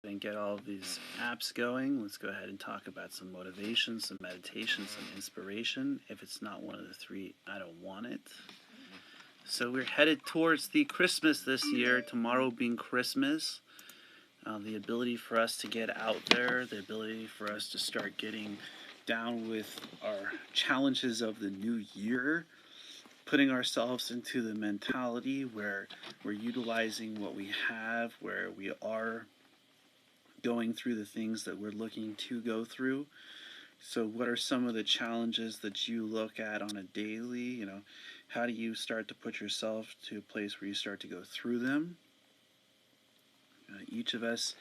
And get all of these apps going. Let's go ahead and talk about some motivation, some meditation, some inspiration. If it's not one of the three, I don't want it. So we're headed towards the Christmas this year, tomorrow being Christmas. The ability for us to get out there, the ability for us to start getting down with our challenges of the new year, putting ourselves into the mentality where we're utilizing what we have, where we are going through the things that we're looking to go through. So, what are some of the challenges that you look at on a daily? How do you start to put yourself to a place where you start to go through them? Each of us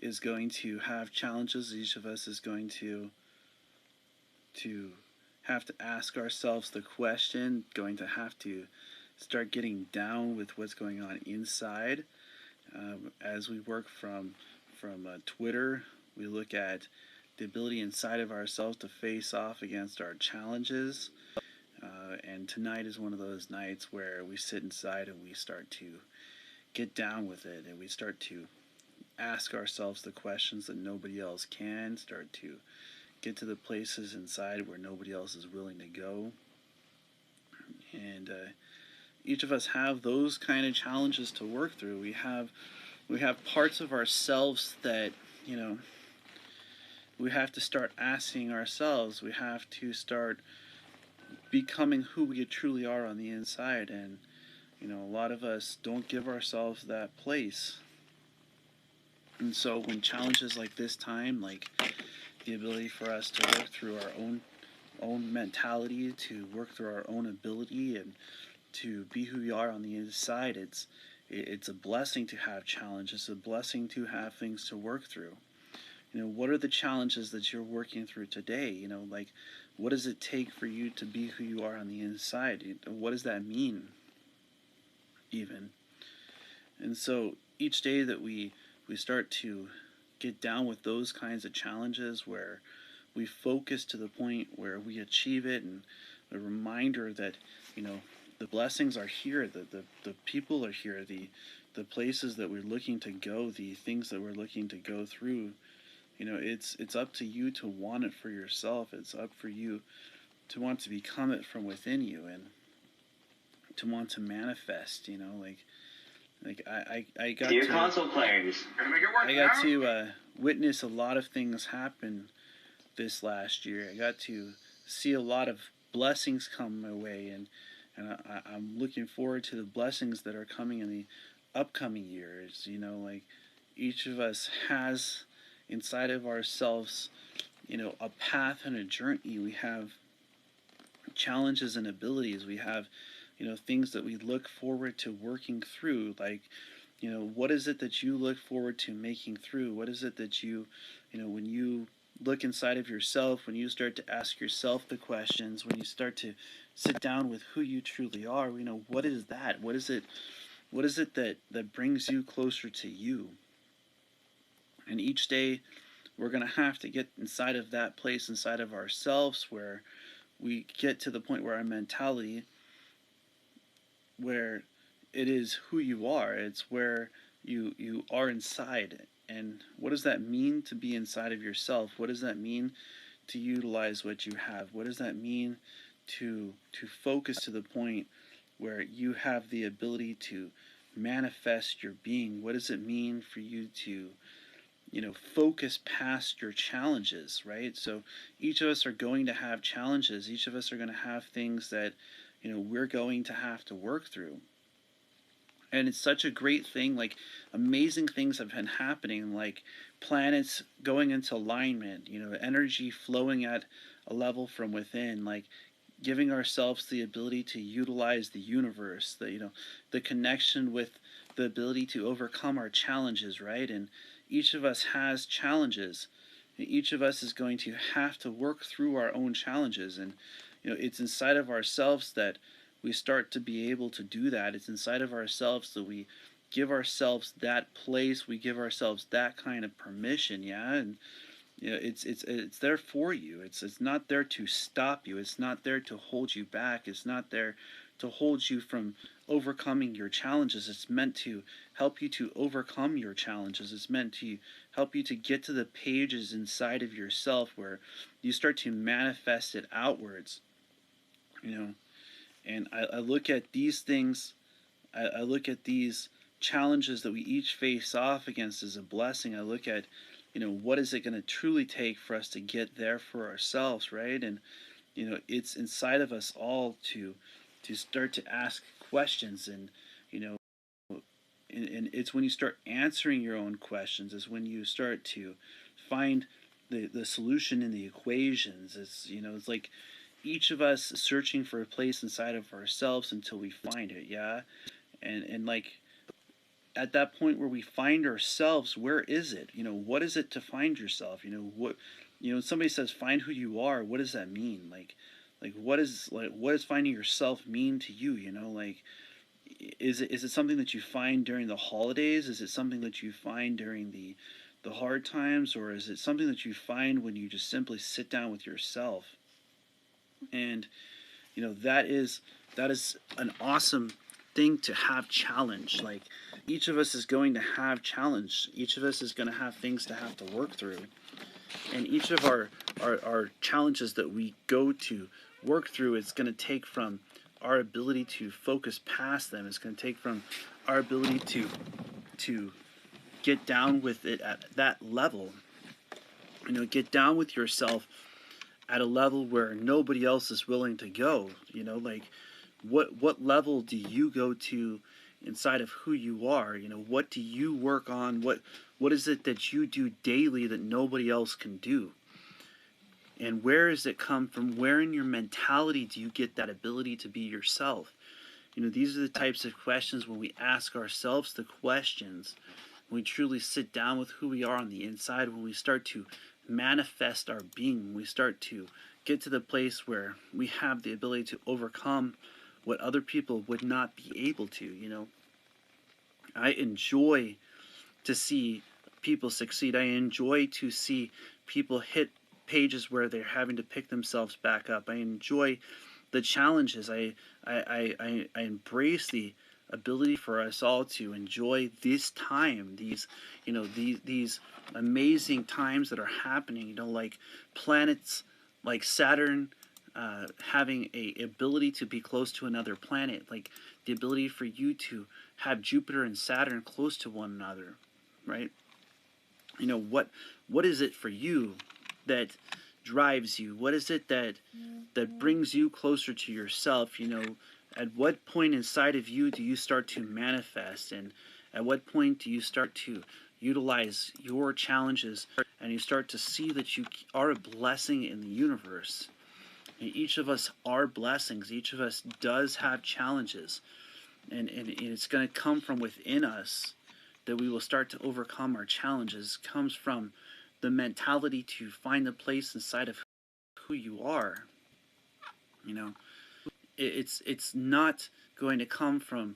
is going to have challenges. Each of us is going to have to ask ourselves the question. Going to have to start getting down with what's going on inside. As we work from Twitter, we look at the ability inside of ourselves to face off against our challenges. And tonight is one of those nights where we sit inside and we start to get down with it, and we start to ask ourselves the questions that nobody else can, start to get to the places inside where nobody else is willing to go. And each of us have those kind of challenges to work through. We have parts of ourselves that, we have to start asking ourselves. We have to start becoming who we truly are on the inside. And, a lot of us don't give ourselves that place. And so when challenges like this time, like the ability for us to work through our own mentality, to work through our own ability, and to be who we are on the inside, it's a blessing to have challenges. It's a blessing to have things to work through. What are the challenges that you're working through today? Like, what does it take for you to be who you are on the inside? What does that mean, even? And so each day that we start to get down with those kinds of challenges, where we focus to the point where we achieve it, and a reminder that, the blessings are here, the people are here, the places that we're looking to go, the things that we're looking to go through. It's up to you to want it for yourself. It's up for you to want to become it from within you, and to want to manifest. I got Dear to console players, I got to witness a lot of things happen this last year. I got to see a lot of blessings come my way, and I'm looking forward to the blessings that are coming in the upcoming years. Like, each of us has inside of ourselves, a path and a journey. We have challenges and abilities. We have, things that we look forward to working through. Like, what is it that you look forward to making through? What is it that you, when you look inside of yourself, when you start to ask yourself the questions, when you start to sit down with who you truly are, what is that? What is it that brings you closer to you? And each day we're going to have to get inside of that place inside of ourselves, where we get to the point where our mentality, where it is who you are, it's where you are inside. And what does that mean to be inside of yourself? What does that mean to utilize what you have? What does that mean to focus to the point where you have the ability to manifest your being? What does it mean for you to focus past your challenges, right? So each of us are going to have challenges. Each of us are going to have things that, we're going to have to work through. And it's such a great thing. Like, amazing things have been happening, like planets going into alignment, energy flowing at a level from within, like giving ourselves the ability to utilize the universe, the connection with the ability to overcome our challenges, right? And each of us has challenges. Each of us is going to have to work through our own challenges. And, it's inside of ourselves that we start to be able to do that. It's inside of ourselves that we give ourselves that place. We give ourselves that kind of permission, yeah? And, it's there for you. It's not there to stop you. It's not there to hold you back. It's not there to hold you from overcoming your challenges. It's meant to help you to overcome your challenges. It's meant to help you to get to the pages inside of yourself where you start to manifest it outwards. You know, and I look at these things, I look at these challenges that we each face off against as a blessing. I look at, what is it going to truly take for us to get there for ourselves, right? And it's inside of us all to start to ask questions, and you know and it's when you start answering your own questions is when you start to find the solution in the equations. It's like each of us is searching for a place inside of ourselves until we find it, yeah. And like at that point where we find ourselves, where is it? What is it to find yourself? Somebody says find who you are. What does that mean? Like what does finding yourself mean to you? Like is it something that you find during the holidays? Is it something that you find during the hard times, or is it something that you find when you just simply sit down with yourself? And that is an awesome thing to have challenge. Like each of us is going to have challenge. Each of us is going to have things to have to work through, and each of our challenges that we go to work through is going to take from our ability to focus past them. It's going to take from our ability to get down with it at that level. Get down with yourself at a level where nobody else is willing to go. Like what level do you go to inside of who you are? What do you work on? What is it that you do daily that nobody else can do? And where does it come from? Where in your mentality do you get that ability to be yourself? These are the types of questions when we ask ourselves the questions, when we truly sit down with who we are on the inside, when we start to manifest our being, when we start to get to the place where we have the ability to overcome what other people would not be able to. I enjoy to see people succeed. I enjoy to see people hit pages where they're having to pick themselves back up. I enjoy the challenges. I embrace the ability for us all to enjoy this time, these amazing times that are happening. Like planets like Saturn having a ability to be close to another planet, like the ability for you to have Jupiter and Saturn close to one another, right? What is it for you that drives you? What is it that brings you closer to yourself? At what point inside of you do you start to manifest, and at what point do you start to utilize your challenges and you start to see that you are a blessing in the universe? And each of us are blessings. Each of us does have challenges, and it's going to come from within us that we will start to overcome our challenges. It comes from the mentality to find the place inside of who you are. It's not going to come from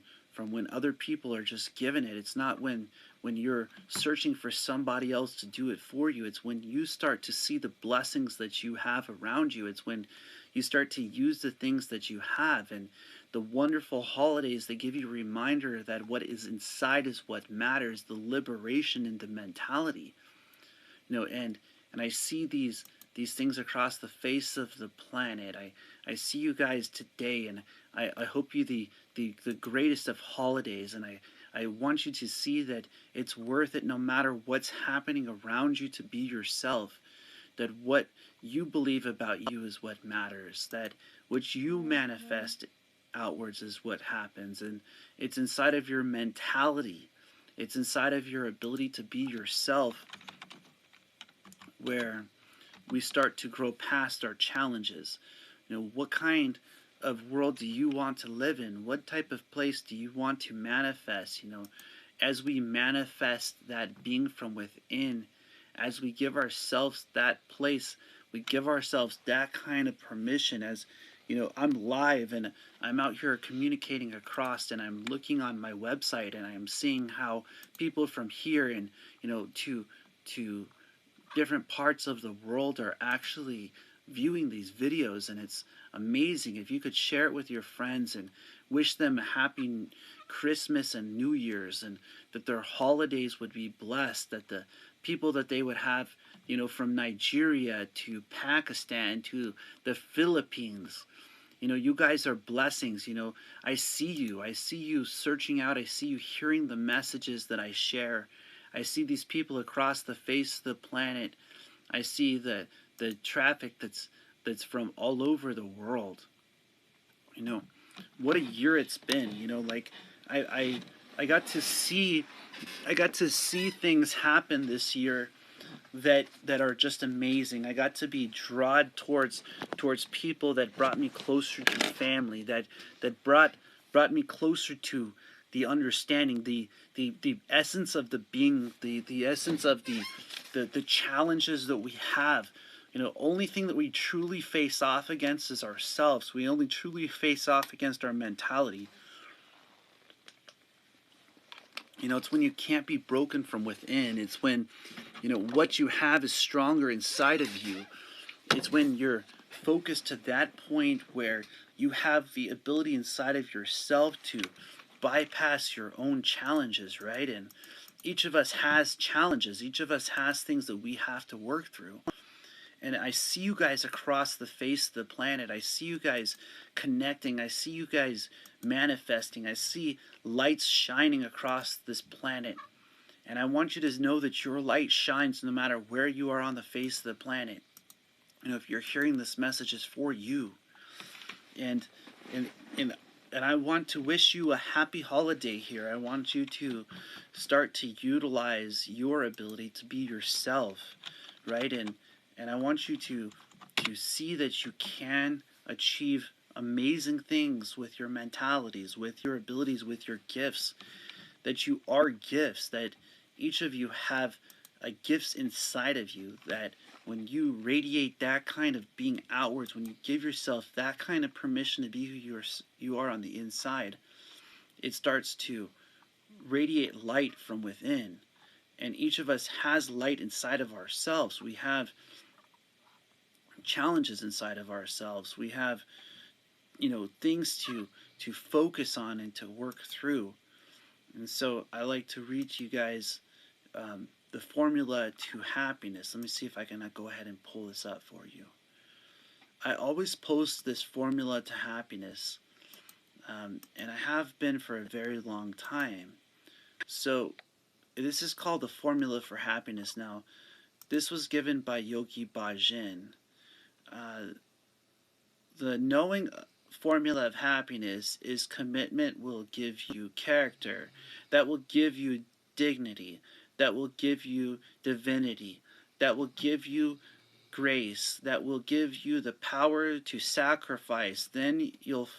when other people are just given it. It's not when you're searching for somebody else to do it for you. It's when you start to see the blessings that you have around you. It's when you start to use the things that you have, and the wonderful holidays that give you a reminder that what is inside is what matters, the liberation in the mentality. And I see these things across the face of the planet. I see you guys today, and I hope you the greatest of holidays, and I want you to see that it's worth it no matter what's happening around you to be yourself, that what you believe about you is what matters, that what you manifest outwards is what happens, and it's inside of your mentality, it's inside of your ability to be yourself where we start to grow past our challenges. What kind of world do you want to live in? What type of place do you want to manifest? As we manifest that being from within, as we give ourselves that place, we give ourselves that kind of permission. As I'm live and I'm out here communicating across, and I'm looking on my website and I'm seeing how people from here and to different parts of the world are actually viewing these videos, and it's amazing. If you could share it with your friends and wish them a happy Christmas and New Year's, and that their holidays would be blessed, that the people that they would have, from Nigeria to Pakistan to the Philippines, you guys are blessings. I see you. I see you searching out. I see you hearing the messages that I share. I see these people across the face of the planet. I see the traffic that's from all over the world. What a year it's been. Like I got to see things happen this year that are just amazing. I got to be drawn towards people that brought me closer to family, that brought me closer to the understanding, the essence of the being, the essence of the challenges that we have. Only thing that we truly face off against is ourselves. We only truly face off against our mentality. It's when you can't be broken from within. It's when, what you have is stronger inside of you. It's when you're focused to that point where you have the ability inside of yourself to bypass your own challenges, right? And each of us has challenges. Each of us has things that we have to work through. And I see you guys across the face of the planet. I see you guys connecting. I see you guys manifesting. I see lights shining across this planet. And I want you to know that your light shines no matter where you are on the face of the planet. If you're hearing this message, is for you. And I want to wish you a happy holiday here. I want you to start to utilize your ability to be yourself, right? And I want you to see that you can achieve amazing things with your mentalities, with your abilities, with your gifts, that you are gifts, that each of you have gifts inside of you, that when you radiate that kind of being outwards, when you give yourself that kind of permission to be who you are on the inside, it starts to radiate light from within. And each of us has light inside of ourselves. We have challenges inside of ourselves. We have, things to focus on and to work through. And so I like to read to you guys the formula to happiness. Let me see if I can go ahead and pull this up for you. I always post this formula to happiness, and I have been for a very long time. So this is called the formula for happiness. Now, this was given by Yogi Bhajan. The knowing formula of happiness is commitment will give you character, that will give you dignity, that will give you divinity, that will give you grace, that will give you the power to sacrifice. Then you'll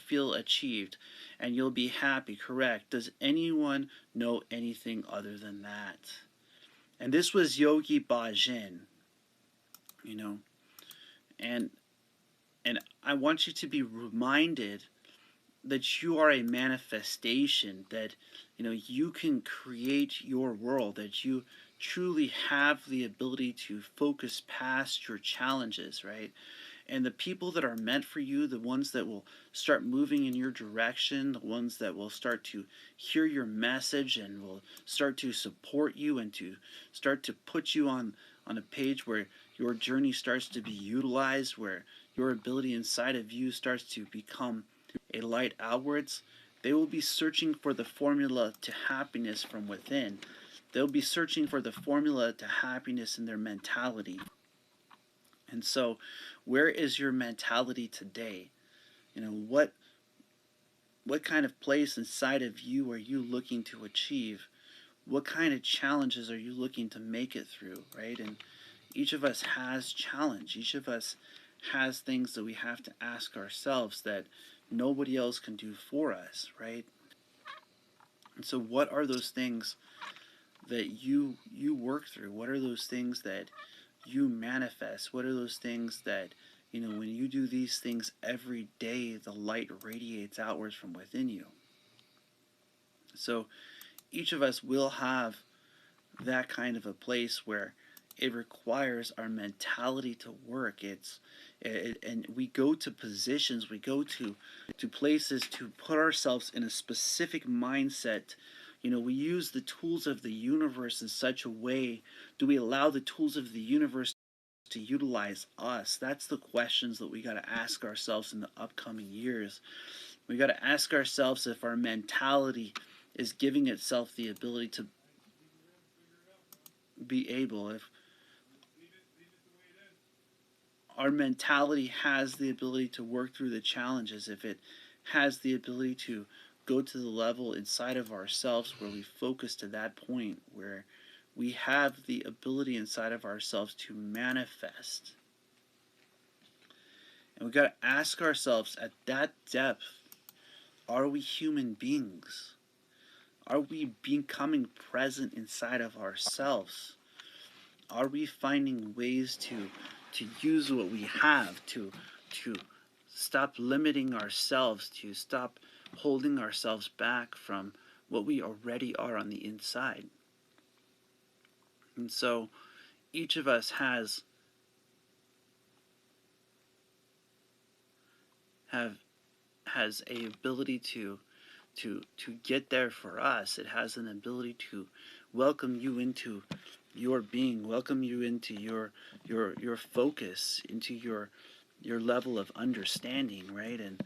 feel achieved and you'll be happy. Correct. Does anyone know anything other than that? And this was Yogi Bhajan, and I want you to be reminded that you are a manifestation, that you can create your world, that you truly have the ability to focus past your challenges, right? And the people that are meant for you, the ones that will start moving in your direction, the ones that will start to hear your message and will start to support you and to start to put you on a page where your journey starts to be utilized, where your ability inside of you starts to become a light outwards, they will be searching for the formula to happiness from within. They'll be searching for the formula to happiness in their mentality. And so, where is your mentality today? What kind of place inside of you are you looking to achieve? What kind of challenges are you looking to make it through, right? And each of us has challenge. Each of us has things that we have to ask ourselves that nobody else can do for us, right? And so what are those things that you work through? What are those things that you manifest? What are those things that, when you do these things every day, the light radiates outwards from within you? So each of us will have that kind of a place where it requires our mentality to work. And we go to positions, we go to places to put ourselves in a specific mindset. We use the tools of the universe in such a way. Do we allow the tools of the universe to utilize us? That's the questions that we got to ask ourselves in the upcoming years. We got to ask ourselves if our mentality is giving itself the ability to be able, if our mentality has the ability to work through the challenges, if it has the ability to go to the level inside of ourselves where we focus to that point where we have the ability inside of ourselves to manifest. And we got to ask ourselves at that depth, are we human beings? Are we becoming present inside of ourselves? Are we finding ways to use what we have, to stop limiting ourselves, to stop holding ourselves back from what we already are on the inside? And so each of us has a ability to get there for us. It has an ability to welcome you into your being, welcome you into your focus, into your level of understanding, right? And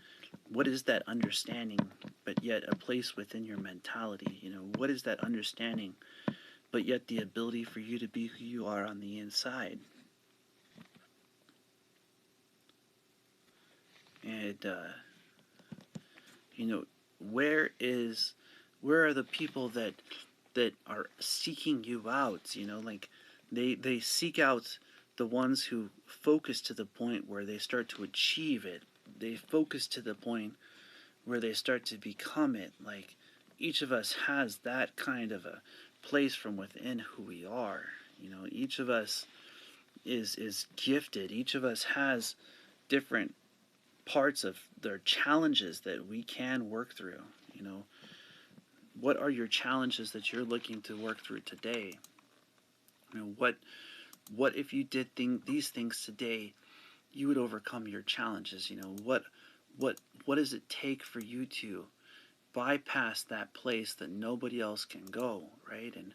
what is that understanding but yet a place within your mentality? What is that understanding but yet the ability for you to be who you are on the inside? And where are the people that are seeking you out? Like they seek out the ones who focus to the point where they start to achieve it. They focus to the point where they start to become it. Like each of us has that kind of a place from within who we are. Each of us is gifted. Each of us has different parts of their challenges that we can work through. What are your challenges that you're looking to work through today? What if you did these things today, you would overcome your challenges? What does it take for you to bypass that place that nobody else can go, right? And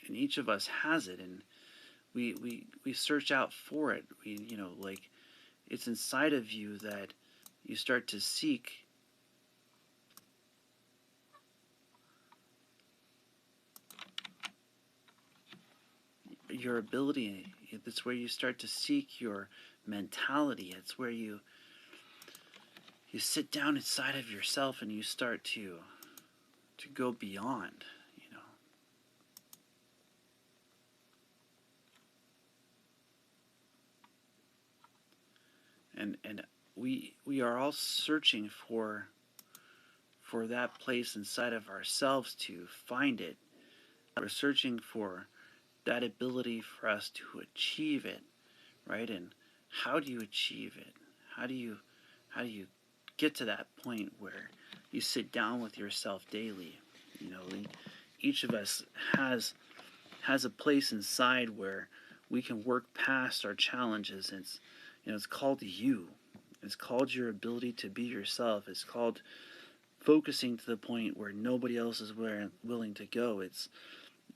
each of us has it, and we search out for it. Like it's inside of you that you start to seek your ability. That's where you start to seek your mentality. It's where you sit down inside of yourself and you start to go beyond. And we are all searching for that place inside of ourselves to find it. We're searching for that ability for us to achieve it, right? And how do you achieve it? How do you get to that point where you sit down with yourself daily? Each of us has a place inside where we can work past our challenges. It's called you. It's called your ability to be yourself. It's called focusing to the point where nobody else is willing to go. It's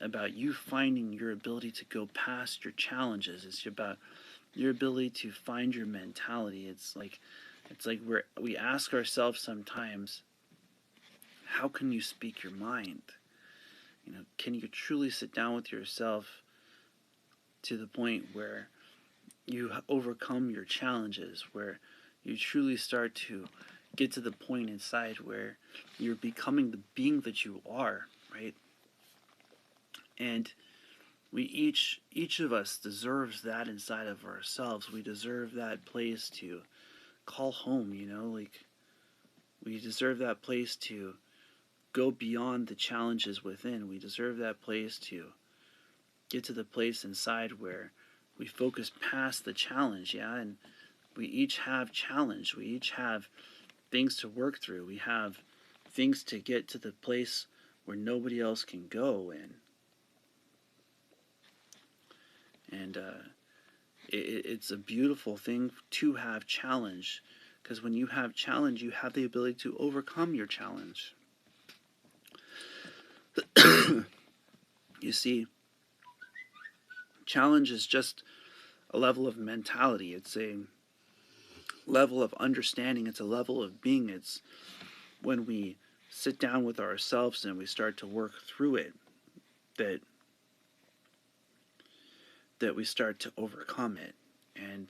about you finding your ability to go past your challenges. It's about your ability to find your mentality. It's like we ask ourselves sometimes, how can you speak your mind? Can you truly sit down with yourself to the point where you overcome your challenges, where you truly start to get to the point inside where you're becoming the being that you are, right? And we each of us deserves that inside of ourselves. We deserve that place to call home, like we deserve that place to go beyond the challenges within. We deserve that place to get to the place inside where we focus past the challenge, yeah? And we each have challenge. We each have things to work through. We have things to get to the place where nobody else can go. And And it's a beautiful thing to have challenge, because when you have challenge, you have the ability to overcome your challenge. You see, challenge is just a level of mentality. It's a level of understanding. It's a level of being. It's when we sit down with ourselves and we start to work through it that we start to overcome it. And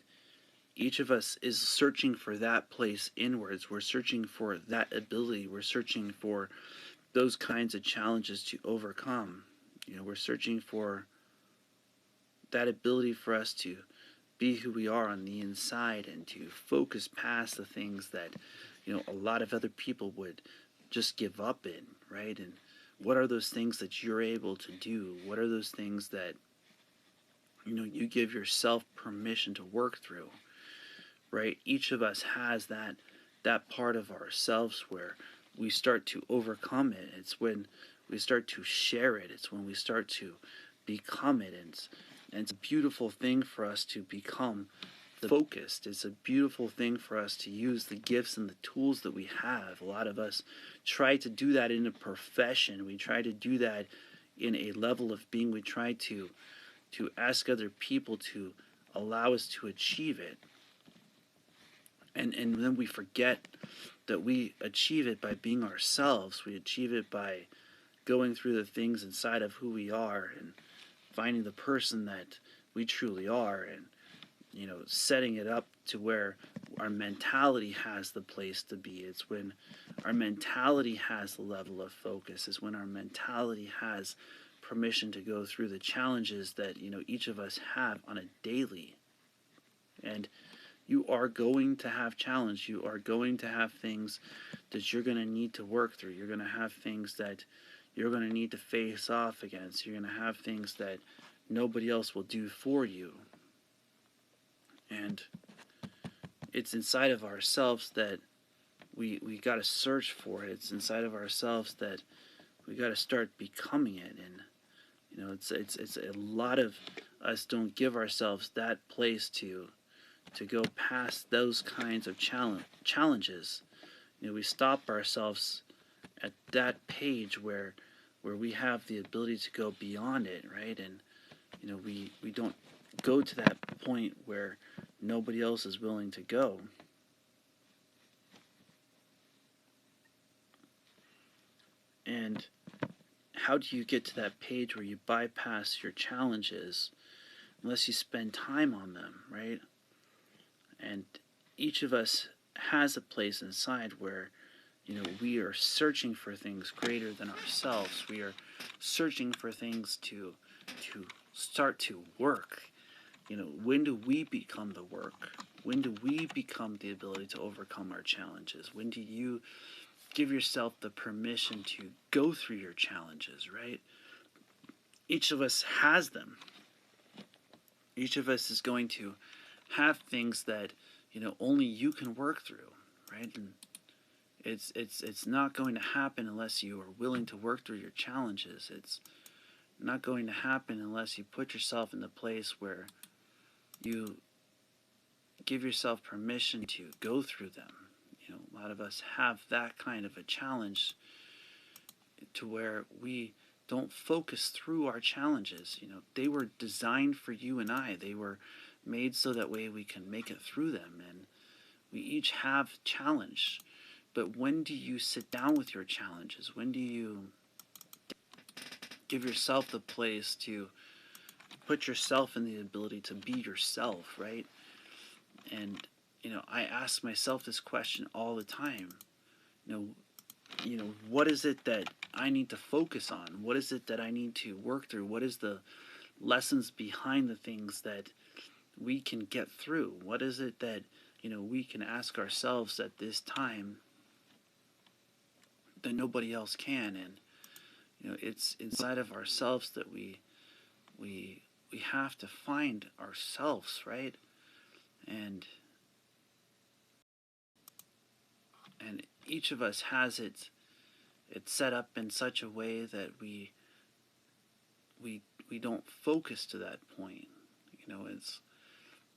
each of us is searching for that place inwards. We're searching for that ability. We're searching for those kinds of challenges to overcome. We're searching for that ability for us to be who we are on the inside and to focus past the things that, a lot of other people would just give up in, right? And what are those things that you're able to do? What are those things that, you give yourself permission to work through, right? Each of us has that part of ourselves where we start to overcome it. It's when we start to share it. It's when we start to become it. And it's a beautiful thing for us to become focused. It's a beautiful thing for us to use the gifts and the tools that we have. A lot of us try to do that in a profession. We try to do that in a level of being. We try to ask other people to allow us to achieve it. And then we forget that we achieve it by being ourselves. We achieve it by going through the things inside of who we are and finding the person that we truly are, and setting it up to where our mentality has the place to be. It's when our mentality has the level of focus. It's when our mentality has permission to go through the challenges that each of us have on a daily. And you are going to have challenge. You are going to have things that you're going to need to work through. You're going to have things that you're going to need to face off against. You're going to have things that nobody else will do for you. And it's inside of ourselves that we got to search for it. It's inside of ourselves that we got to start becoming it. And it's a lot of us don't give ourselves that place to go past those kinds of challenges. We stop ourselves at that page where we have the ability to go beyond it, right? And we don't go to that point where nobody else is willing to go. And how do you get to that page where you bypass your challenges unless you spend time on them, right? And each of us has a place inside where we are searching for things greater than ourselves. We are searching for things to start to work. When do we become the work? When do we become the ability to overcome our challenges? When do you give yourself the permission to go through your challenges, right? Each of us has them. Each of us is going to have things that only you can work through, right? And it's not going to happen unless you are willing to work through your challenges. It's not going to happen unless you put yourself in the place where you give yourself permission to go through them. A lot of us have that kind of a challenge to where we don't focus through our challenges. They were designed for you and I. They were made so that way we can make it through them. And we each have challenge. But when do you sit down with your challenges? When do you give yourself the place to put yourself in the ability to be yourself, right? And I ask myself this question all the time. What is it that I need to focus on? What is it that I need to work through? What is the lessons behind the things that we can get through? What is it that we can ask ourselves at this time that nobody else can? And it's inside of ourselves that we have to find ourselves, right? And each of us has it's set up in such a way that we don't focus to that point. It's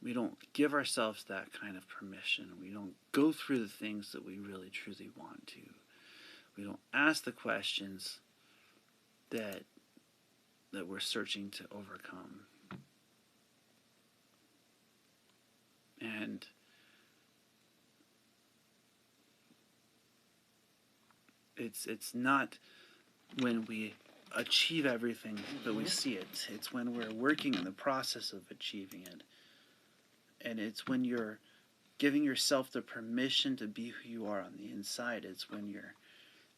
we don't give ourselves that kind of permission. We don't go through the things that we really truly want to. We don't ask the questions that we're searching to overcome. And it's not when we achieve everything that we see it. It's when we're working in the process of achieving it. And it's when you're giving yourself the permission to be who you are on the inside. It's when you're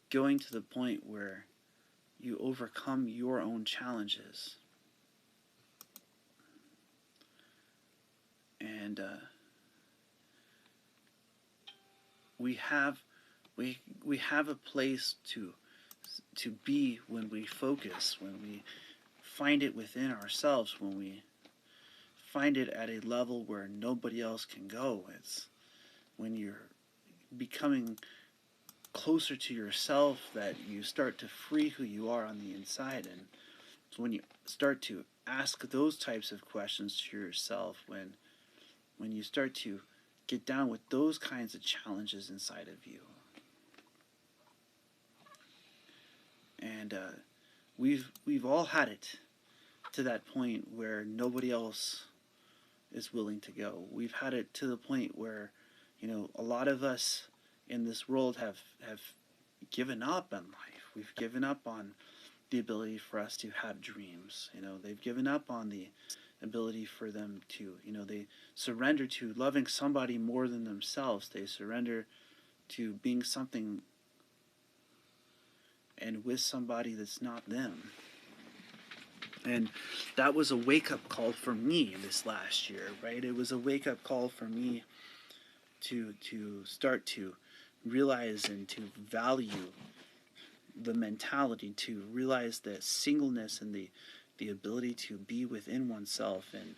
going to the point where you overcome your own challenges. And we have a place to be when we focus, when we find it within ourselves, when we find it at a level where nobody else can go. It's when you're becoming closer to yourself that you start to free who you are on the inside. And it's when you start to ask those types of questions to yourself, when you start to get down with those kinds of challenges inside of you. And we've all had it to that point where nobody else is willing to go. We've had it to the point where, a lot of us in this world have given up on life. We've given up on the ability for us to have dreams. They've given up on the ability for them to, they surrender to loving somebody more than themselves. They surrender to being something and with somebody that's not them. And that was a wake-up call for me this last year, right? It was a wake-up call for me to start to realize and to value the mentality, to realize that singleness and the ability to be within oneself and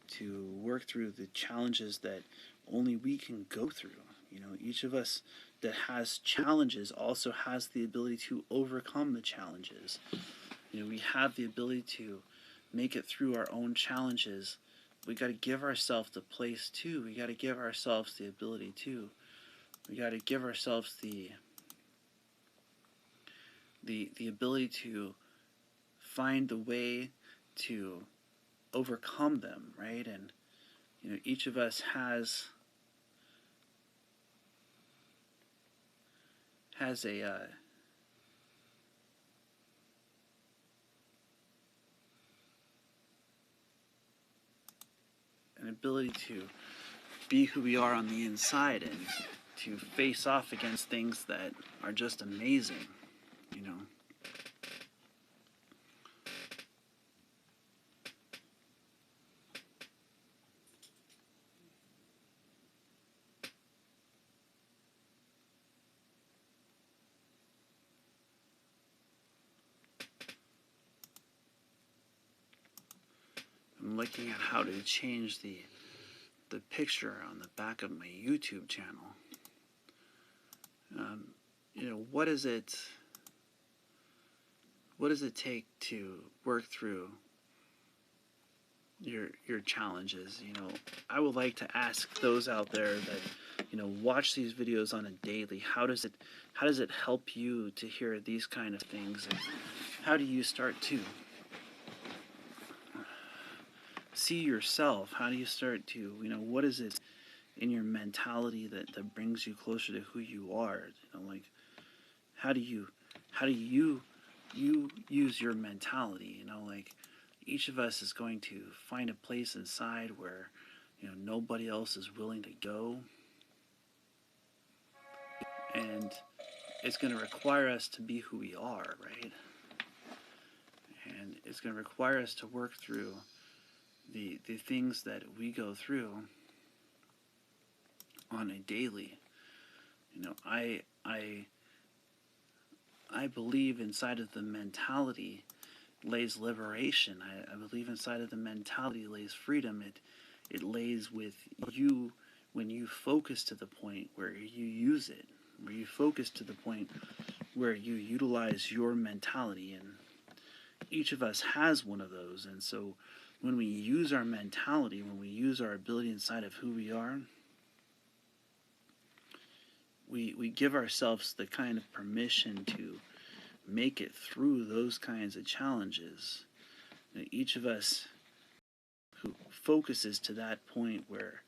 to work through the challenges that only we can go through. Each of us that has challenges also has the ability to overcome the challenges. We have the ability to make it through our own challenges. We got to give ourselves the place too. We got to give ourselves the ability too. We got to give ourselves the ability to find the way to overcome them, right? And each of us has an ability to be who we are on the inside and to face off against things that are just amazing. I'm looking at how to change the picture on the back of my YouTube channel. What does it take to work through your challenges? I would like to ask those out there that watch these videos on a daily. How does it help you to hear these kind of things, and how do you start to see yourself? How do you start to, what is it in your mentality that brings you closer to who you are? How do you use your mentality? Each of us is going to find a place inside where nobody else is willing to go, and it's going to require us to be who we are, right? And it's going to require us to work through the things that we go through on a daily. I believe inside of the mentality lays liberation. I believe inside of the mentality lays freedom. It lays with you when you focus to the point where you use it, where you focus to the point where you utilize your mentality. And each of us has one of those. And so when we use our mentality, when we use our ability inside of who we are, we give ourselves the kind of permission to make it through those kinds of challenges. Each of us who focuses to that point where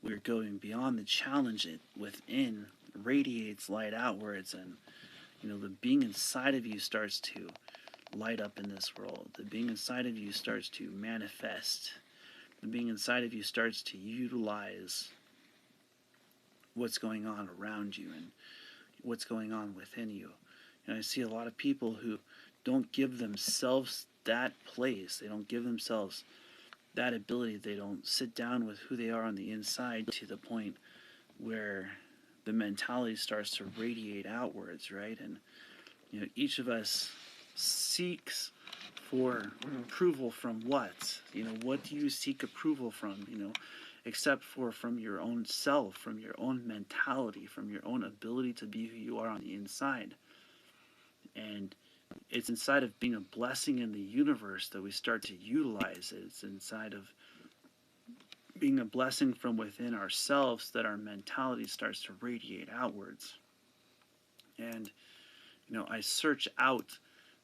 we're going beyond the challenge within radiates light outwards, and the being inside of you starts to light up in this world. The being inside of you starts to manifest. The being inside of you starts to utilize what's going on around you and what's going on within you. I see a lot of people who don't give themselves that place. They don't give themselves that ability. They don't sit down with who they are on the inside to the point where the mentality starts to radiate outwards, right? And each of us seeks for approval from what? What do you seek approval from? Except for from your own self, from your own mentality, from your own ability to be who you are on the inside. And it's inside of being a blessing in the universe that we start to utilize it. It's inside of being a blessing from within ourselves that our mentality starts to radiate outwards. And I search out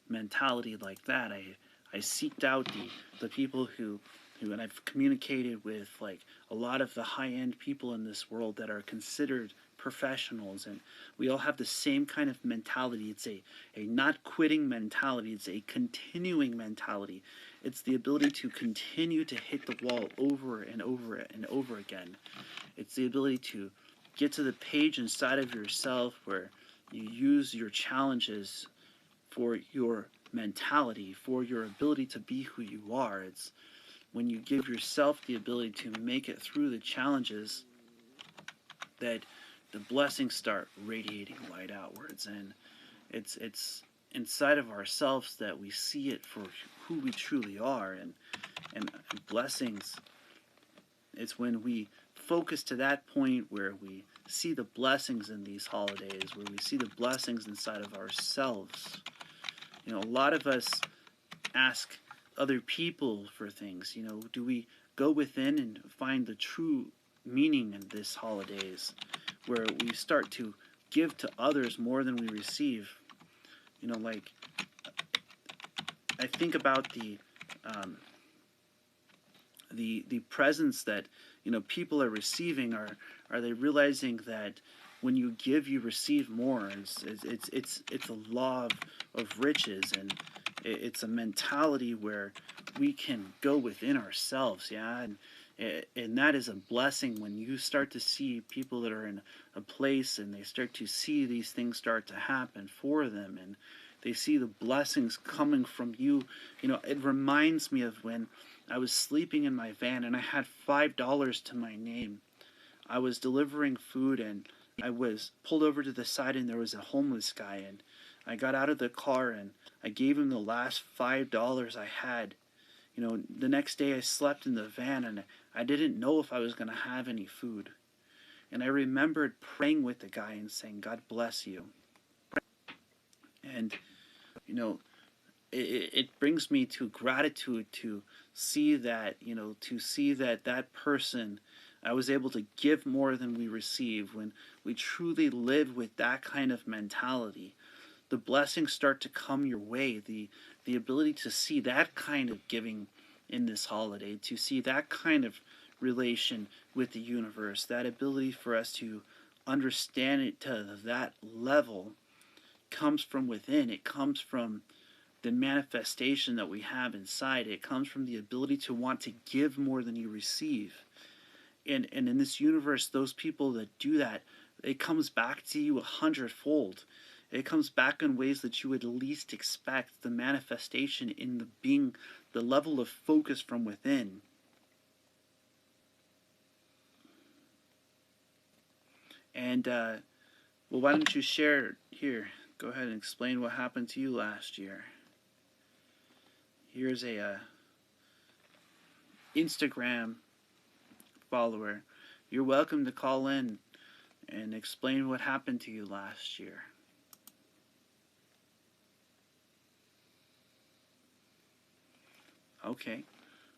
mentality like that. I seeked out the people who and I've communicated with like a lot of the high-end people in this world that are considered professionals, and we all have the same kind of mentality. It's a not quitting mentality. It's a continuing mentality. It's the ability to continue to hit the wall over and over and over again. It's the ability to get to the page inside of yourself where you use your challenges for your mentality, for your ability to be who you are. It's when you give yourself the ability to make it through the challenges that the blessings start radiating light outwards. And it's inside of ourselves that we see it for who we truly are. And blessings, it's when we focus to that point where we see the blessings in these holidays, where we see the blessings inside of ourselves. A lot of us ask other people for things. Do we go within and find the true meaning in this holidays, where we start to give to others more than we receive? Like I think about the presents that people are receiving. Are they realizing that when you give, you receive more? It's a law of riches, and it's a mentality where we can go within ourselves, yeah, and that is a blessing when you start to see people that are in a place and they start to see these things start to happen for them, and they see the blessings coming from you. It reminds me of when I was sleeping in my van and I had $5 to my name. I was delivering food and I was pulled over to the side and there was a homeless guy, and I got out of the car and I gave him the last $5 I had. The next day I slept in the van and I didn't know if I was going to have any food. And I remembered praying with the guy and saying, God bless you. And, it brings me to gratitude to see that, that person, I was able to give more than we receive. When we truly live with that kind of mentality, the blessings start to come your way. The ability to see that kind of giving in this holiday, to see that kind of relation with the universe, that ability for us to understand it to that level comes from within. It comes from the manifestation that we have inside. It comes from the ability to want to give more than you receive. And in this universe, those people that do that, it comes back to you 100-fold. It comes back in ways that you would least expect. The manifestation in the level of focus from within. And well, why don't you share here? Go ahead and explain what happened to you last year. Here's a Instagram follower. You're welcome to call in and explain what happened to you last year. Okay.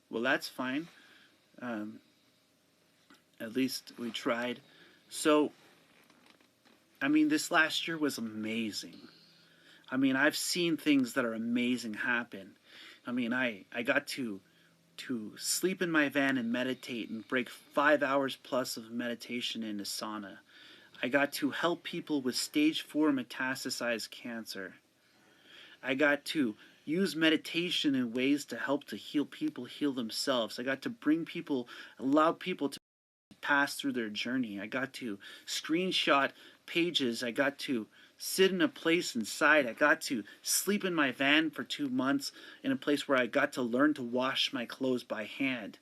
Well, that's fine. Um, at least we tried. So, I mean, this last year was amazing. I mean, I've seen things that are amazing happen. I mean, I got to sleep in my van and meditate and break 5 hours plus of meditation in a sauna. I got to help people with stage 4 metastasized cancer. I got to use meditation in ways to help to heal people heal themselves. I got to bring people, allow people to pass through their journey. I got to screenshot pages. I got to sit in a place inside. I got to sleep in my van for 2 months in a place where I got to learn to wash my clothes by hand.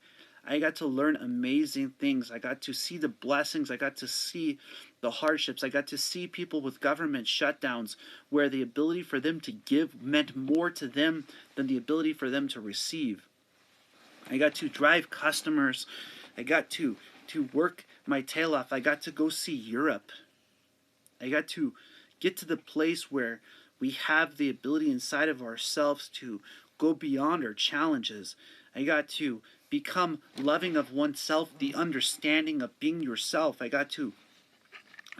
I got to learn amazing things. I got to see the blessings. I got to see the hardships. I got to see people with government shutdowns where the ability for them to give meant more to them than the ability for them to receive. I got to drive customers. I got to work my tail off. I got to go see Europe. I got to get to the place where we have the ability inside of ourselves to go beyond our challenges. I got to become loving of oneself, the understanding of being yourself. I got to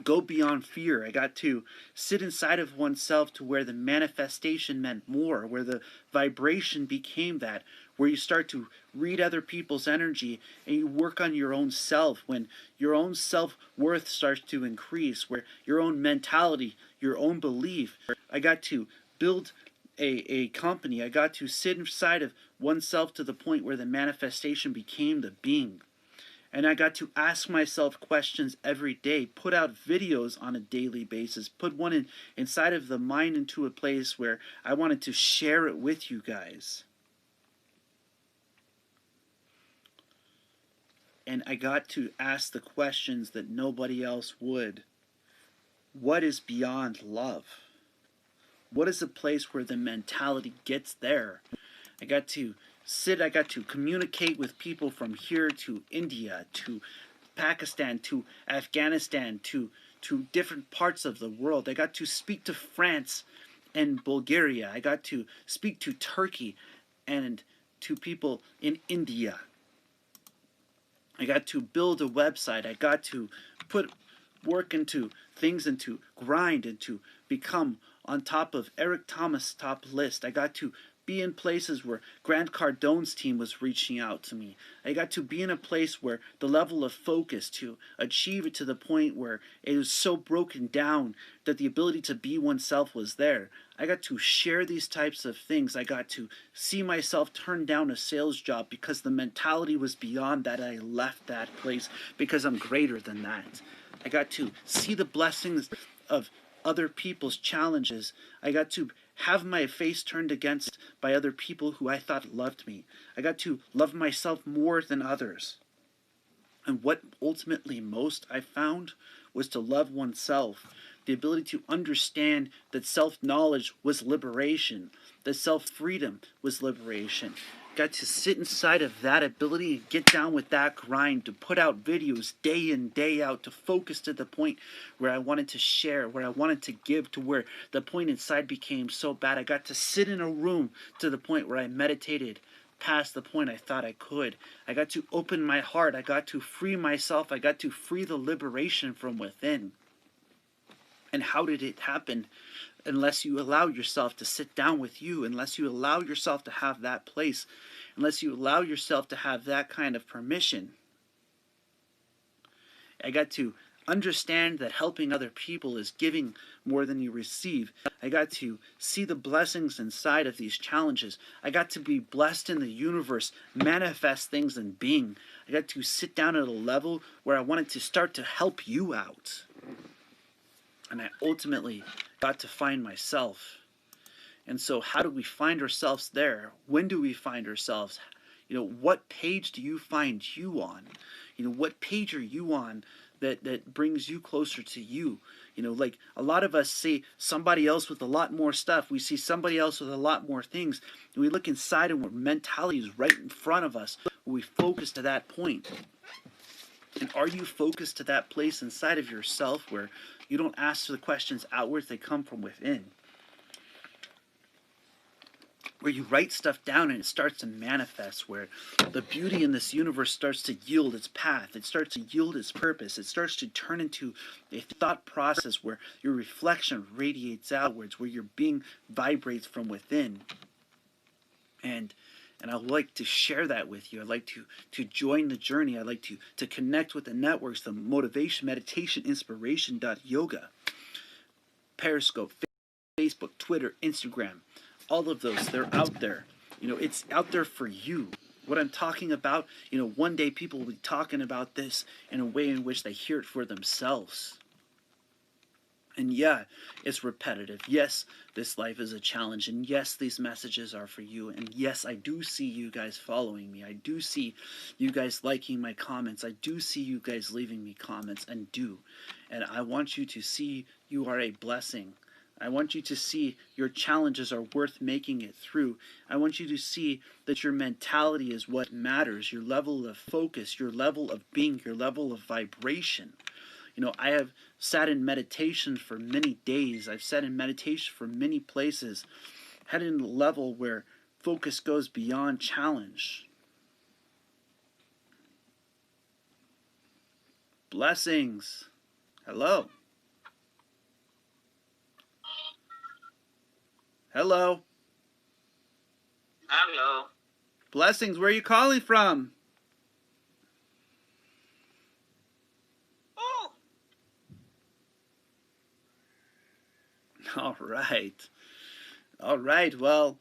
go beyond fear. I got to sit inside of oneself to where the manifestation meant more, where the vibration became that, where you start to read other people's energy and you work on your own self, when your own self-worth starts to increase, where your own mentality, your own belief. I got to build a company. I got to sit inside of oneself to the point where the manifestation became the being. And I got to ask myself questions every day, put out videos on a daily basis, put one inside of the mind into a place where I wanted to share it with you guys. And I got to ask the questions that nobody else would. What is beyond love? What is a place where the mentality gets there? I got to communicate with people from here to India, to Pakistan, to Afghanistan, to different parts of the world. I got to speak to France and Bulgaria. I got to speak to Turkey and to people in India. I got to build a website. I got to put work into things and to grind and to become on top of Eric Thomas' top list. I got to be in places where Grant Cardone's team was reaching out to me. I got to be in a place where the level of focus to achieve it to the point where it was so broken down that the ability to be oneself was there. I got to share these types of things. I got to see myself turn down a sales job because the mentality was beyond that. I left that place because I'm greater than that. I got to see the blessings of other people's challenges. I got to have my face turned against by other people who I thought loved me. I got to love myself more than others. And what ultimately most I found was to love oneself. The ability to understand that self-knowledge was liberation, that self-freedom was liberation. Got to sit inside of that ability and get down with that grind, to put out videos day in, day out, to focus to the point where I wanted to share, where I wanted to give, to where the point inside became so bad. I got to sit in a room to the point where I meditated past the point I thought I could. I got to open my heart. I got to free myself. I got to free the liberation from within. And how did it happen? Unless you allow yourself to sit down with you, unless you allow yourself to have that place, unless you allow yourself to have that kind of permission. I got to understand that helping other people is giving more than you receive. I got to see the blessings inside of these challenges. I got to be blessed in the universe, manifest things in being. I got to sit down at a level where I wanted to start to help you out. And I ultimately got to find myself. And so how do we find ourselves there? When do we find ourselves? What page do you find you on? What page are you on that brings you closer to you? Like a lot of us see somebody else with a lot more stuff. We see somebody else with a lot more things. And we look inside and our mentality is right in front of us. We focus to that point. And are you focused to that place inside of yourself where you don't ask the questions outwards, they come from within? where you write stuff down and it starts to manifest, where the beauty in this universe starts to yield its path, it starts to yield its purpose, it starts to turn into a thought process where your reflection radiates outwards, where your being vibrates from within. And I'd like to share that with you. I'd like to join the journey. I'd like to connect with the networks, the motivation, meditation, inspiration, yoga, Periscope, Facebook, Twitter, Instagram, all of those, they're out there. It's out there for you. What I'm talking about, one day people will be talking about this in a way in which they hear it for themselves. And yeah, it's repetitive. Yes, this life is a challenge. And yes, these messages are for you. And yes, I do see you guys following me. I do see you guys liking my comments. I do see you guys leaving me comments and I want you to see you are a blessing. I want you to see your challenges are worth making it through. I want you to see that your mentality is what matters, your level of focus, your level of being, your level of vibration. I have sat in meditation for many days. I've sat in meditation for many places, headed in a level where focus goes beyond challenge. Blessings. Hello. Hello. Hello. Blessings, where are you calling from? Oh. All right. All right. Well,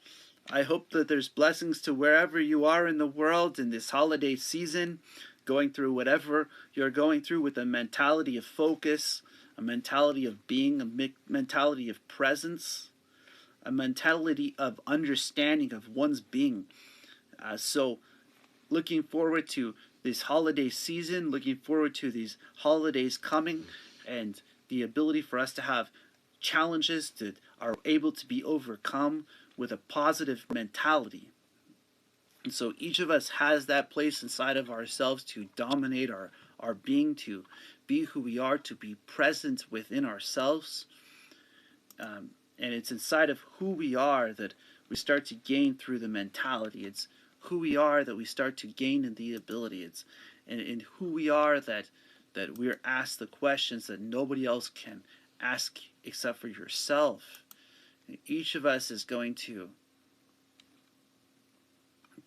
I hope that there's blessings to wherever you are in the world in this holiday season, going through whatever you're going through with a mentality of focus, a mentality of being, a mentality of presence, a mentality of understanding of one's being. So looking forward to this holiday season, looking forward to these holidays coming, and the ability for us to have challenges that are able to be overcome with a positive mentality. And so each of us has that place inside of ourselves to dominate our being, to be who we are, to be present within ourselves. And it's inside of who we are that we start to gain through the mentality. It's who we are that we start to gain in the ability. It's in who we are that we're asked the questions that nobody else can ask except for yourself. And each of us is going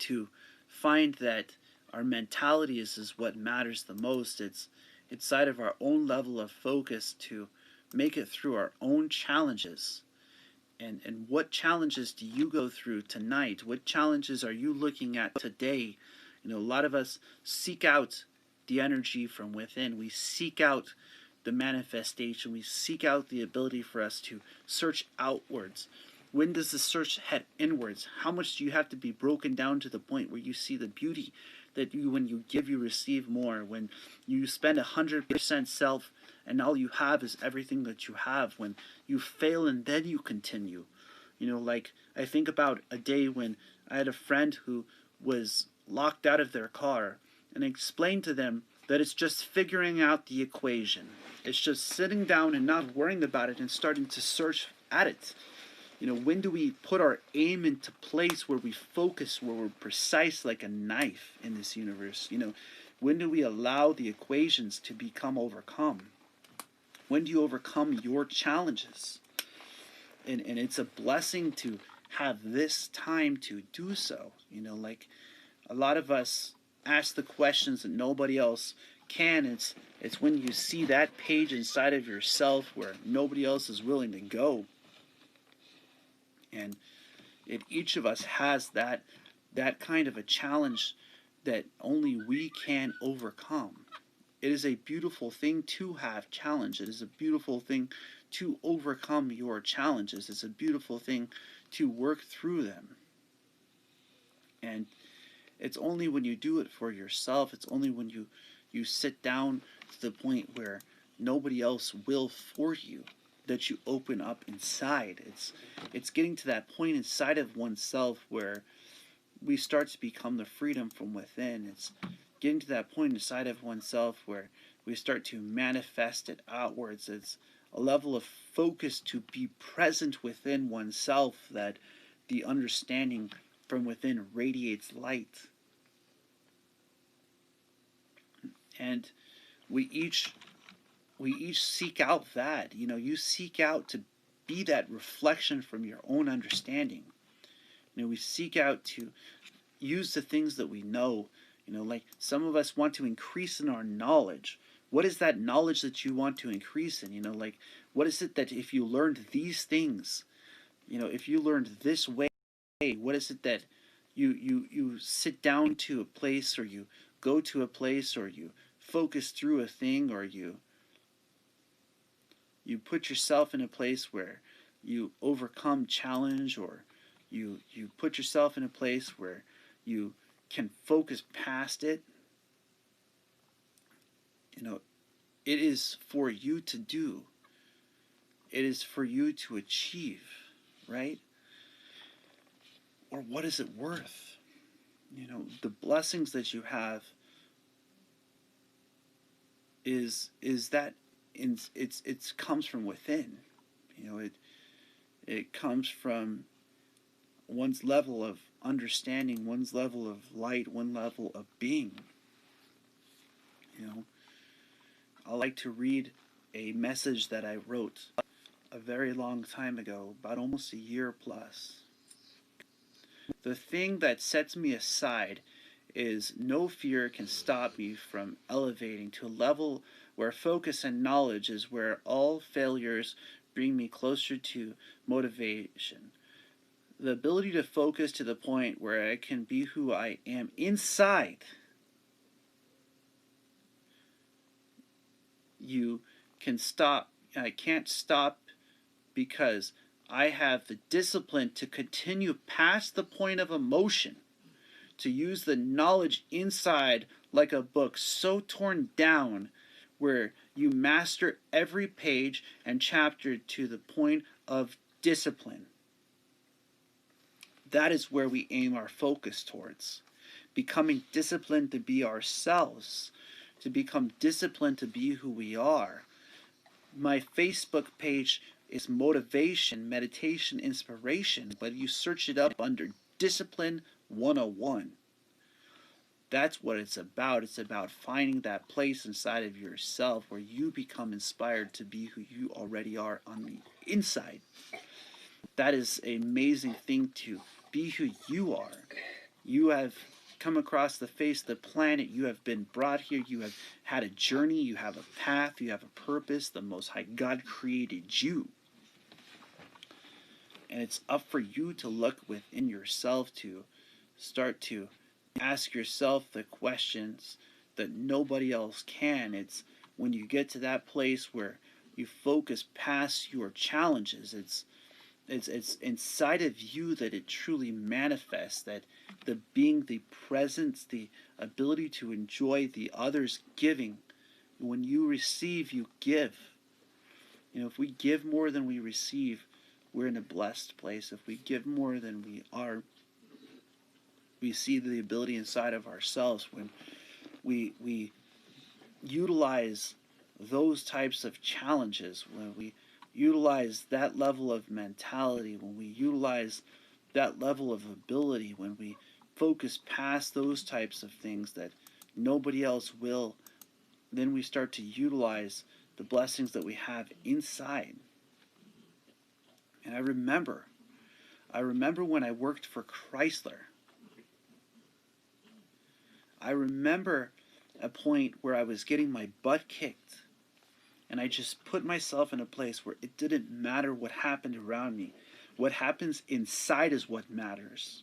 to find that our mentality is what matters the most. It's inside of our own level of focus to make it through our own challenges. And what challenges do you go through tonight? What challenges are you looking at today? A lot of us seek out the energy from within. We seek out the manifestation. We seek out the ability for us to search outwards. When does the search head inwards? How much do you have to be broken down to the point where you see the beauty that when you give, you receive more? When you spend 100% self and all you have is everything that you have. When you fail and then you continue. Like I think about a day when I had a friend who was locked out of their car, and I explained to them that it's just figuring out the equation. It's just sitting down and not worrying about it and starting to search at it. When do we put our aim into place where we focus, where we're precise like a knife in this universe? When do we allow the equations to become overcome? When do you overcome your challenges? And it's a blessing to have this time to do so. Like a lot of us ask the questions that nobody else can. It's when you see that page inside of yourself where nobody else is willing to go. And each of us has that kind of a challenge that only we can overcome. It is a beautiful thing to have challenge. It is a beautiful thing to overcome your challenges. It's a beautiful thing to work through them. And it's only when you do it for yourself, it's only when you sit down to the point where nobody else will for you, that you open up inside. It's getting to that point inside of oneself where we start to become the freedom from within. It's getting to that point inside of oneself where we start to manifest it outwards. It's a level of focus to be present within oneself that the understanding from within radiates light. And we each seek out that. You seek out to be that reflection from your own understanding. We seek out to use the things that we know. Like some of us want to increase in our knowledge. What is that knowledge that you want to increase in? Like what is it that if you learned these things, if you learned this way, what is it that you sit down to a place, or you go to a place, or you focus through a thing, or you put yourself in a place where you overcome challenge, or you put yourself in a place where you can focus past it. It is for you to do. It is for you to achieve, right? Or what is it worth? The blessings that you have is that it's comes from within. It comes from one's level of understanding, one's level of light, one level of being. I like to read a message that I wrote a very long time ago, about almost a year plus. The thing that sets me aside is no fear can stop me from elevating to a level where focus and knowledge is where all failures bring me closer to motivation. The ability to focus to the point where I can be who I am inside. You can stop. I can't stop because I have the discipline to continue past the point of emotion, to use the knowledge inside like a book so torn down where you master every page and chapter to the point of discipline. That is where we aim our focus towards. Becoming disciplined to be ourselves, to become disciplined to be who we are. My Facebook page is motivation, meditation, inspiration, but you search it up under Discipline 101. That's what it's about. It's about finding that place inside of yourself where you become inspired to be who you already are on the inside. That is an amazing thing, to be who you are. You have come across the face of the planet. You have been brought here. You have had a journey. You have a path. You have a purpose. The Most High God created you. And it's up for you to look within yourself, to start to ask yourself the questions that nobody else can. It's when you get to that place where you focus past your challenges, it's inside of you that it truly manifests, that the being, the presence, the ability to enjoy the others giving. When you receive, you give. If we give more than we receive, we're in a blessed place. If we give more than we are, we see the ability inside of ourselves. When we utilize those types of challenges, when we utilize that level of mentality, when we utilize that level of ability, when we focus past those types of things that nobody else will, then we start to utilize the blessings that we have inside. And I remember when I worked for Chrysler. I remember a point where I was getting my butt kicked, and I just put myself in a place where it didn't matter what happened around me. What happens inside is what matters.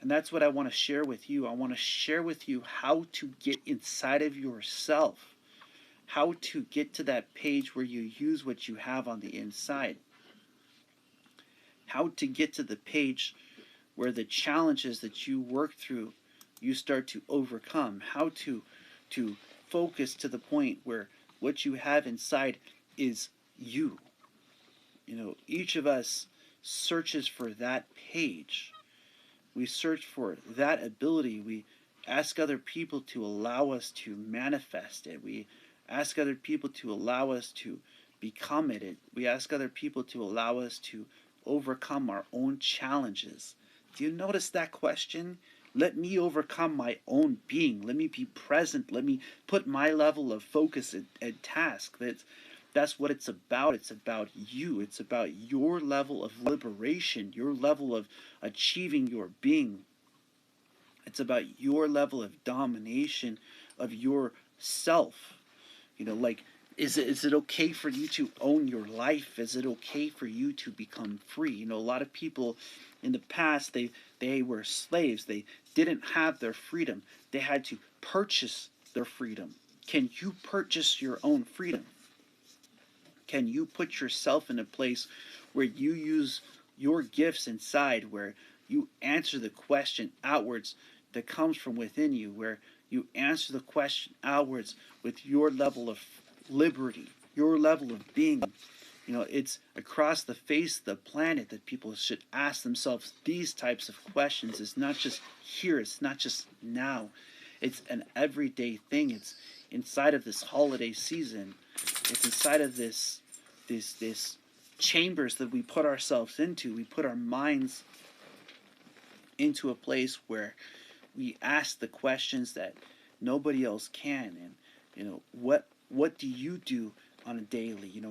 And that's what I want to share with you. I want to share with you how to get inside of yourself, how to get to that page where you use what you have on the inside, how to get to the page where the challenges that you work through, you start to overcome, how to focus to the point where what you have inside is you. Each of us searches for that page. We search for that ability. We ask other people to allow us to manifest it. We ask other people to allow us to become it. We ask other people to allow us to overcome our own challenges? Do you notice that question? Let me overcome my own being. Let me be present. Let me put my level of focus at task. That's what it's about. It's about you. It's about your level of liberation, your level of achieving your being. It's about your level of domination of yourself. Like, is it okay for you to own your life? Is it okay for you to become free? A lot of people in the past, they were slaves. They didn't have their freedom. They had to purchase their freedom. Can you purchase your own freedom? Can you put yourself in a place where you use your gifts inside, where you answer the question outwards that comes from within you, where you answer the question outwards with your level of liberty, your level of being? It's across the face of the planet that people should ask themselves these types of questions. It's not just here, it's not just now. It's an everyday thing. It's inside of this holiday season. It's inside of this chambers that we put ourselves into. We put our minds into a place where we ask the questions that nobody else can. And what do you do on a daily?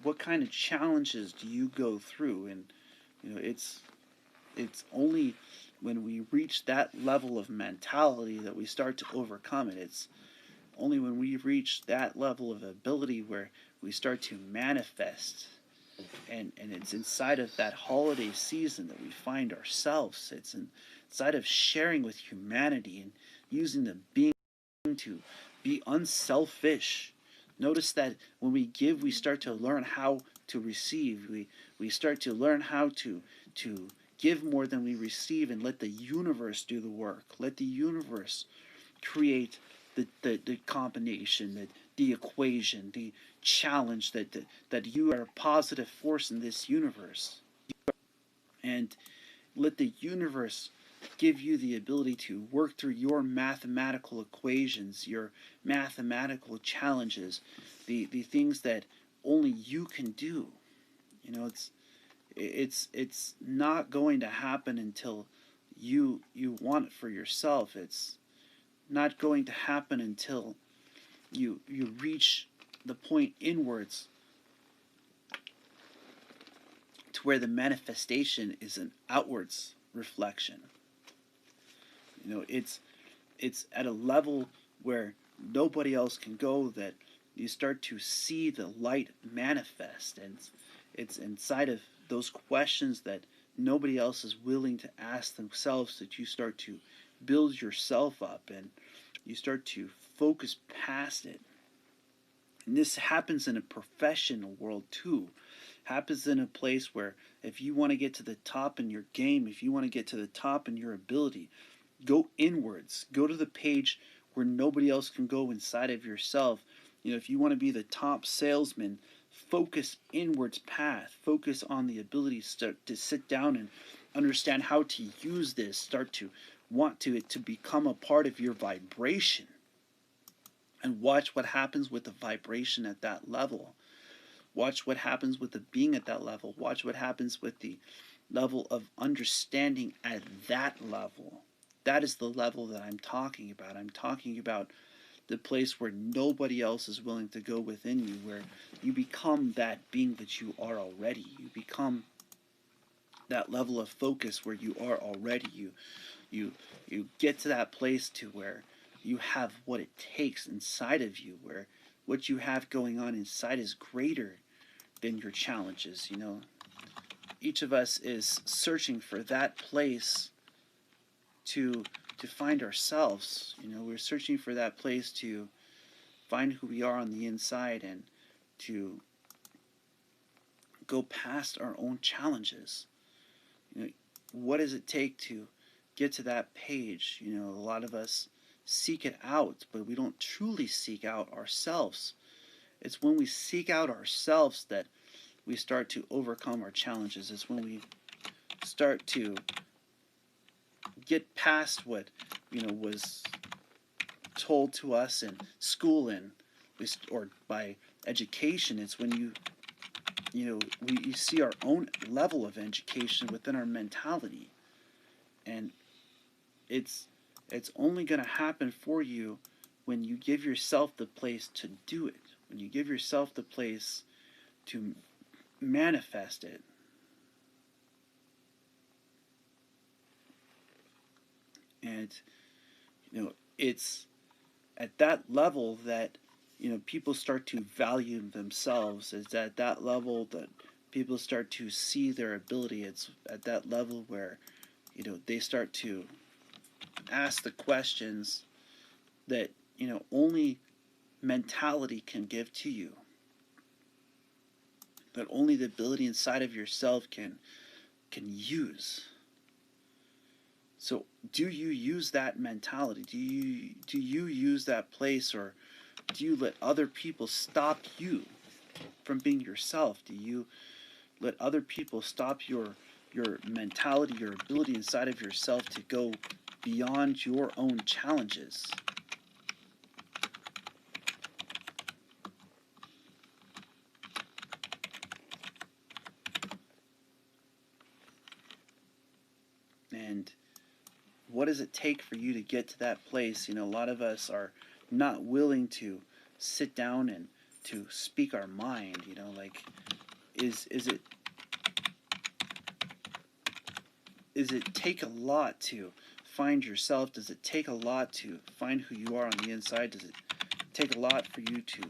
What kind of challenges do you go through? And it's only when we reach that level of mentality that we start to overcome it. It's only when we reach that level of ability where we start to manifest. And it's inside of that holiday season that we find ourselves. It's inside of sharing with humanity and using the being to be unselfish. Notice that when we give, we start to learn how to receive. We start to learn how to give more than we receive, and let the universe do the work. Let the universe create the combination, the equation, the challenge that you are a positive force in this universe. And let the universe give you the ability to work through your mathematical equations, your mathematical challenges, the things that only you can do. It's not going to happen until you want it for yourself. It's not going to happen until you reach the point inwards to where the manifestation is an outwards reflection. It's at a level where nobody else can go, that you start to see the light manifest, and it's inside of those questions that nobody else is willing to ask themselves that you start to build yourself up, and you start to focus past it. And this happens in a professional world too. Happens in a place where if you want to get to the top in your game, if you want to get to the top in your ability, go inwards. Go to the page where nobody else can go inside of yourself. If you want to be the top salesman, focus inwards path. Focus on the ability to sit down and understand how to use this. Start to want it to become a part of your vibration. And watch what happens with the vibration at that level. Watch what happens with the being at that level. Watch what happens with the level of understanding at that level. That is the level that I'm talking about. I'm talking about the place where nobody else is willing to go within you, where you become that being that you are already. You become that level of focus where you are already. You get to that place to where you have what it takes inside of you, where what you have going on inside is greater than your challenges. Each of us is searching for that place to find ourselves. We're searching for that place to find who we are on the inside, and to go past our own challenges. What does it take to get to that page? A lot of us seek it out, but we don't truly seek out ourselves. It's when we seek out ourselves that we start to overcome our challenges. It's when we start to get past what was told to us in school, or by education. It's when we see our own level of education within our mentality, and it's it's only going to happen for you when you give yourself the place to do it, when you give yourself the place to manifest it. And it's at that level that people start to value themselves. It's at that level that people start to see their ability. It's at that level where they start to ask the questions that only mentality can give to you, that only the ability inside of yourself can use. So do you use that mentality? Do you use that place, or do you let other people stop you from being yourself? Do you let other people stop your mentality, your ability inside of yourself to go beyond your own challenges? And what does it take for you to get to that place? A lot of us are not willing to sit down and to speak our mind. Like, is it take a lot to find yourself? Does it take a lot to find who you are on the inside? Does it take a lot for you to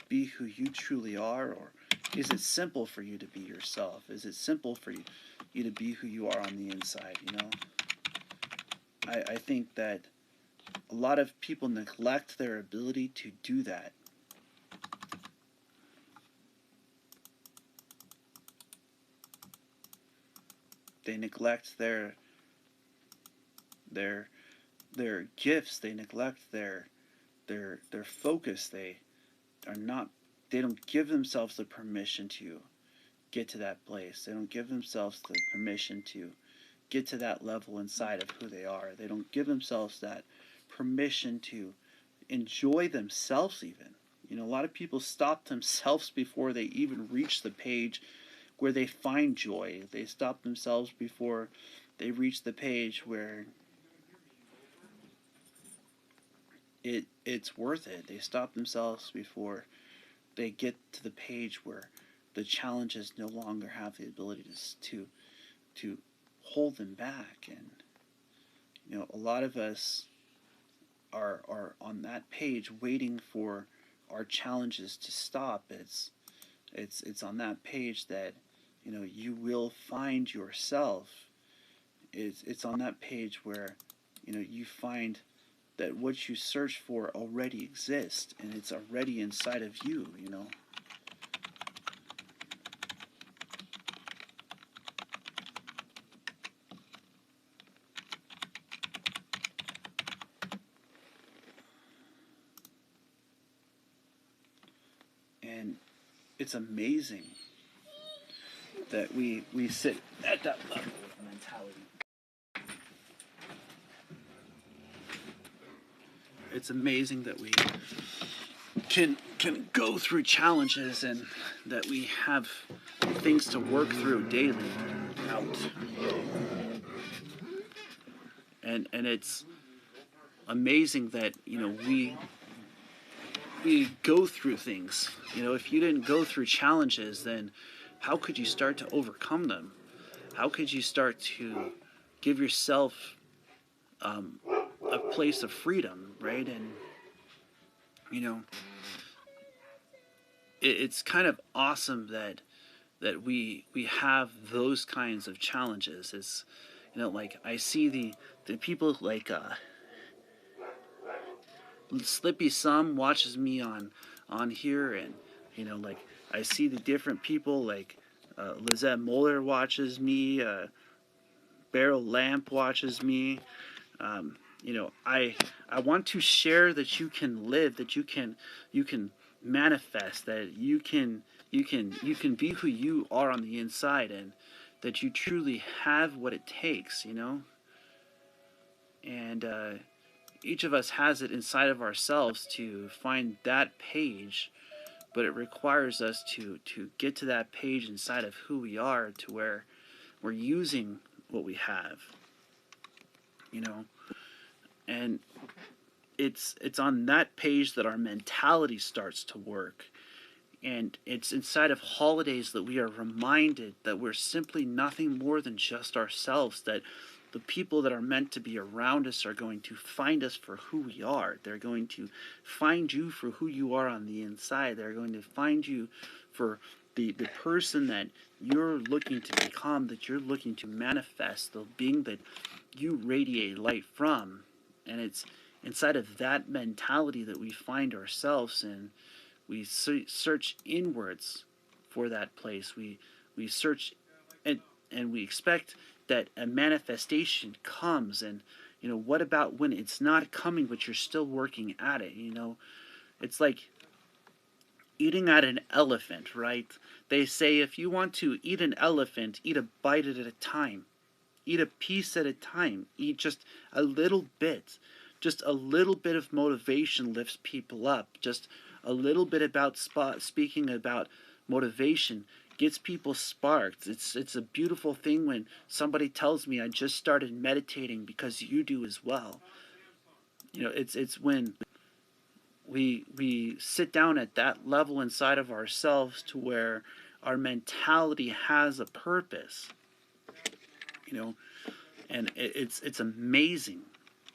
be who you truly are? Or is it simple for you to be yourself? Is it simple for you to be who you are on the inside? I think that a lot of people neglect their ability to do that. They neglect their their gifts. They neglect their focus. They don't give themselves the permission to get to that place. They don't give themselves the permission to get to that level inside of who they are. They don't give themselves that permission to enjoy themselves even. A lot of people stop themselves before they even reach the page where they find joy. They stop themselves before they reach the page where it's worth it. They stop themselves before they get to the page where the challenges no longer have the ability to hold them back. And a lot of us are on that page waiting for our challenges to stop. It's on that page that you will find yourself. It's on that page where you find that what you search for already exists, and it's already inside of you. And it's amazing that we sit at that level of mentality. It's amazing that we can go through challenges, and that we have things to work through daily out. And it's amazing that we go through things. If you didn't go through challenges, then how could you start to overcome them? How could you start to give yourself a place of freedom, right? And it's kind of awesome that we have those kinds of challenges. It's like I see the people like Slippy Sum watches me on here, and like I see the different people like Lizette Moeller watches me, Beryl Lamp watches me. I want to share that you can live, that you can manifest, that you can be who you are on the inside, and that you truly have what it takes. And each of us has it inside of ourselves to find that page but it requires us to get to that page inside of who we are, to where we're using what we have, you know. And it's on that page that our mentality starts to work. And it's inside of holidays that we are reminded that we're simply nothing more than just ourselves, that the people that are meant to be around us are going to find us for who we are. They're going to find you for who you are on the inside. They're going to find you for the person that you're looking to become, that you're looking to manifest, the being that you radiate light from. And it's inside of that mentality that we find ourselves in. We search inwards for that place. We search, and we expect that a manifestation comes. And what about when it's not coming, but you're still working at it? It's like eating at an elephant, right? They say if you want to eat an elephant, eat a bite at a time. Eat a piece at a time. Eat just a little bit. Just a little bit of motivation lifts people up. Just a little bit about speaking about motivation gets people sparked. It's a beautiful thing when somebody tells me I just started meditating because you do as well. It's when we sit down at that level inside of ourselves to where our mentality has a purpose. And it's amazing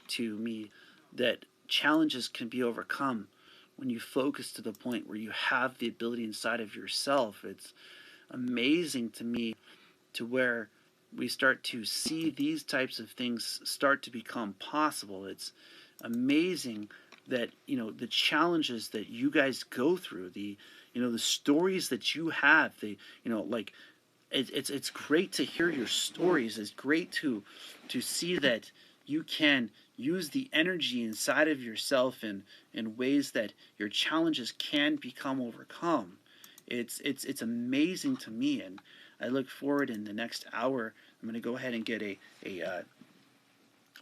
to me that challenges can be overcome when you focus to the point where you have the ability inside of yourself. It's amazing to me to where we start to see these types of things start to become possible. It's amazing that the challenges that you guys go through, the stories that you have, like it's great to hear your stories. It's great to see that you can use the energy inside of yourself in ways that your challenges can become overcome. It's amazing to me, and I look forward in the next hour. I'm going to go ahead and get a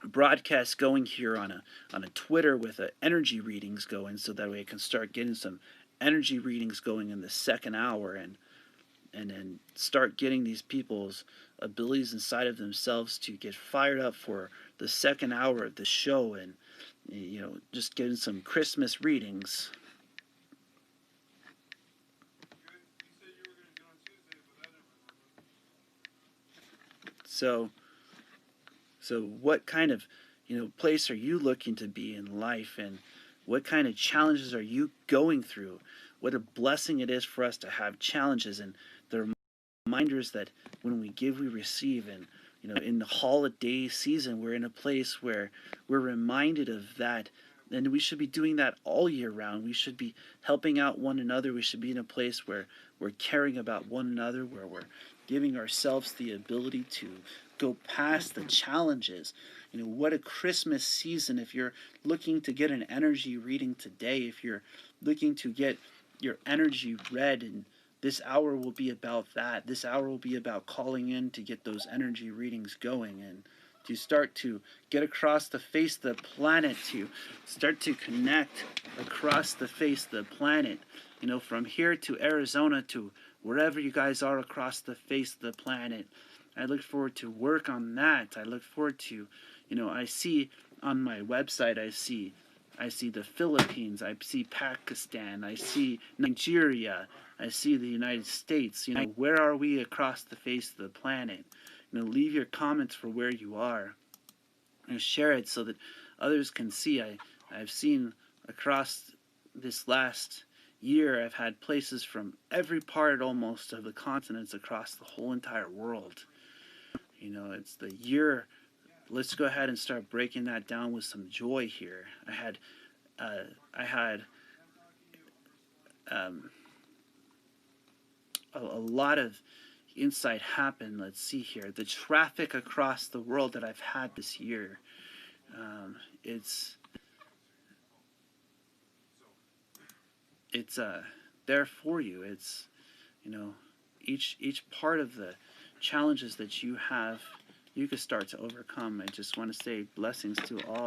broadcast going here on a Twitter with energy readings going, so that way I can start getting some energy readings going in the second hour, and then start getting these people's abilities inside of themselves to get fired up for the second hour of the show, and just getting some Christmas readings. So what kind of place are you looking to be in life, and what kind of challenges are you going through? What a blessing it is for us to have challenges, and the reminders that when we give, we receive. And in the holiday season, we're in a place where we're reminded of that, and we should be doing that all year round. We should be helping out one another. We should be in a place where we're caring about one another, where we're giving ourselves the ability to go past the challenges. What a Christmas season. If you're looking to get an energy reading today, if you're looking to get your energy read, and this hour will be about that. This hour will be about calling in to get those energy readings going, and to start to get across the face of the planet, to start to connect across the face of the planet, from here to Arizona to wherever you guys are across the face of the planet. I look forward to work on that. I look forward to, I see on my website, I see the Philippines, I see Pakistan, I see Nigeria, I see the United States. Where are we across the face of the planet? Leave your comments for where you are. Share it so that others can see. I've seen across this last year, I've had places from every part almost of the continents across the whole entire world. It's the year. Let's go ahead and start breaking that down with some joy here. I had a lot of insight happen. Let's see here. The traffic across the world that I've had this year. It's there for you. It's each part of the challenges that you have, you can start to overcome. I just want to say blessings to all.